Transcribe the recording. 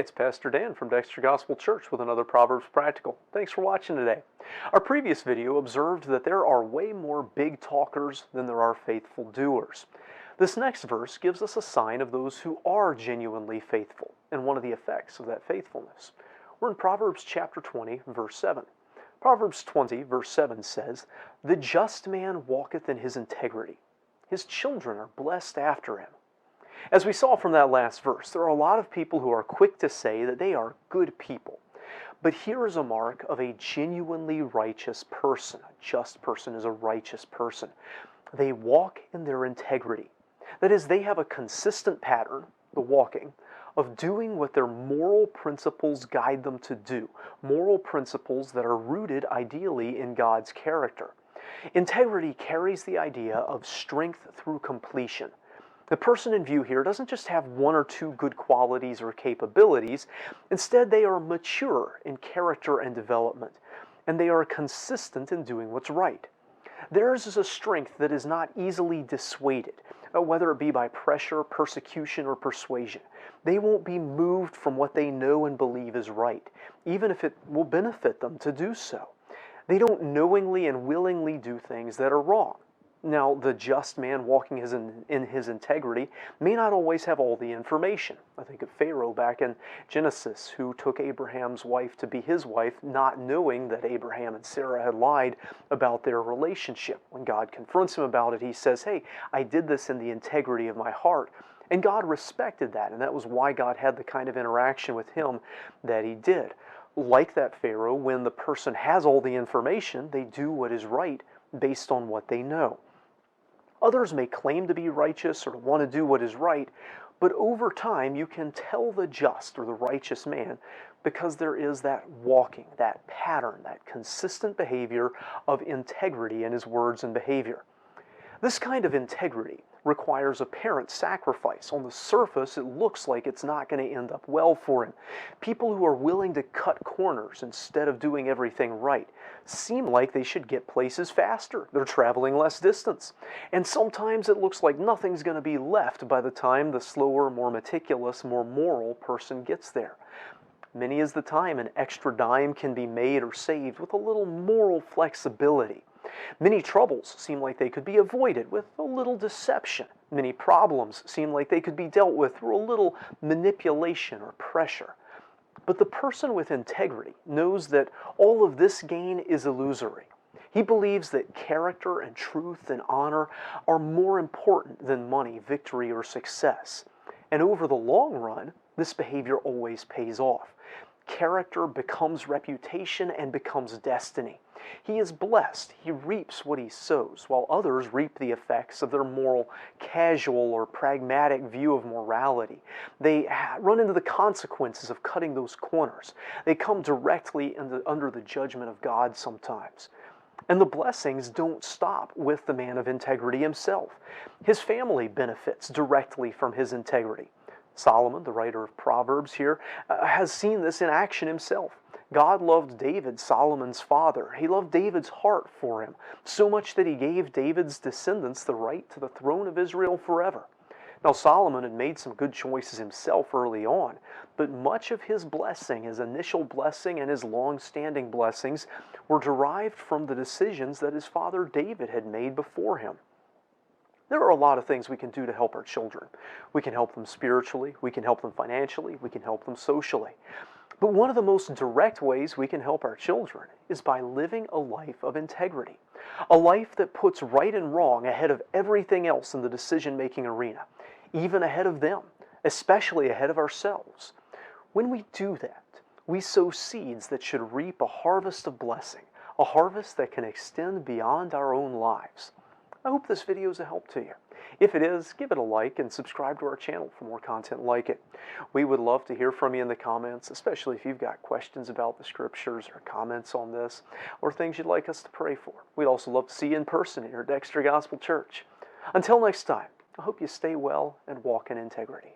it's Pastor Dan from Dexter Gospel Church with another Proverbs Practical. Thanks for watching today. Our previous video observed that there are way more big talkers than there are faithful doers. This next verse gives us a sign of those who are genuinely faithful and one of the effects of that faithfulness. We're in Proverbs chapter 20, verse 7. Proverbs 20, verse 7 says, "The just man walketh in his integrity. His children are blessed after him." As we saw from that last verse, there are a lot of people who are quick to say that they are good people. But here is a mark of a genuinely righteous person. A just person is a righteous person. They walk in their integrity. That is, they have a consistent pattern, the walking, of doing what their moral principles guide them to do. Moral principles that are rooted ideally in God's character. Integrity carries the idea of strength through completion. The person in view here doesn't just have one or two good qualities or capabilities. Instead, they are mature in character and development, and they are consistent in doing what's right. Theirs is a strength that is not easily dissuaded, whether it be by pressure, persecution, or persuasion. They won't be moved from what they know and believe is right, even if it will benefit them to do so. They don't knowingly and willingly do things that are wrong. Now, the just man walking in his integrity may not always have all the information. I think of Pharaoh back in Genesis, who took Abraham's wife to be his wife, not knowing that Abraham and Sarah had lied about their relationship. When God confronts him about it, he says, "Hey, I did this in the integrity of my heart." And God respected that, and that was why God had the kind of interaction with him that he did. Like that Pharaoh, when the person has all the information, they do what is right based on what they know. Others may claim to be righteous or to want to do what is right, but over time you can tell the just or the righteous man because there is that walking, that pattern, that consistent behavior of integrity in his words and behavior. This kind of integrity requires apparent sacrifice. On the surface, it looks like it's not going to end up well for him. People who are willing to cut corners instead of doing everything right seem like they should get places faster. They're traveling less distance. And sometimes it looks like nothing's going to be left by the time the slower, more meticulous, more moral person gets there. Many is the time an extra dime can be made or saved with a little moral flexibility. Many troubles seem like they could be avoided with a little deception. Many problems seem like they could be dealt with through a little manipulation or pressure. But the person with integrity knows that all of this gain is illusory. He believes that character and truth and honor are more important than money, victory, or success. And over the long run, this behavior always pays off. Character becomes reputation and becomes destiny. He is blessed. He reaps what he sows, while others reap the effects of their moral, casual, or pragmatic view of morality. They run into the consequences of cutting those corners. They come directly under the judgment of God sometimes. And the blessings don't stop with the man of integrity himself. His family benefits directly from his integrity. Solomon, the writer of Proverbs here, has seen this in action himself. God loved David, Solomon's father. He loved David's heart for him, so much that he gave David's descendants the right to the throne of Israel forever. Now, Solomon had made some good choices himself early on, but much of his blessing, his initial blessing and his long-standing blessings, were derived from the decisions that his father David had made before him. There are a lot of things we can do to help our children. We can help them spiritually, we can help them financially, we can help them socially. But one of the most direct ways we can help our children is by living a life of integrity. A life that puts right and wrong ahead of everything else in the decision-making arena, even ahead of them, especially ahead of ourselves. When we do that, we sow seeds that should reap a harvest of blessing, a harvest that can extend beyond our own lives. I hope this video is a help to you. If it is, give it a like and subscribe to our channel for more content like it. We would love to hear from you in the comments, especially if you've got questions about the scriptures or comments on this, or things you'd like us to pray for. We'd also love to see you in person here at Dexter Gospel Church. Until next time, I hope you stay well and walk in integrity.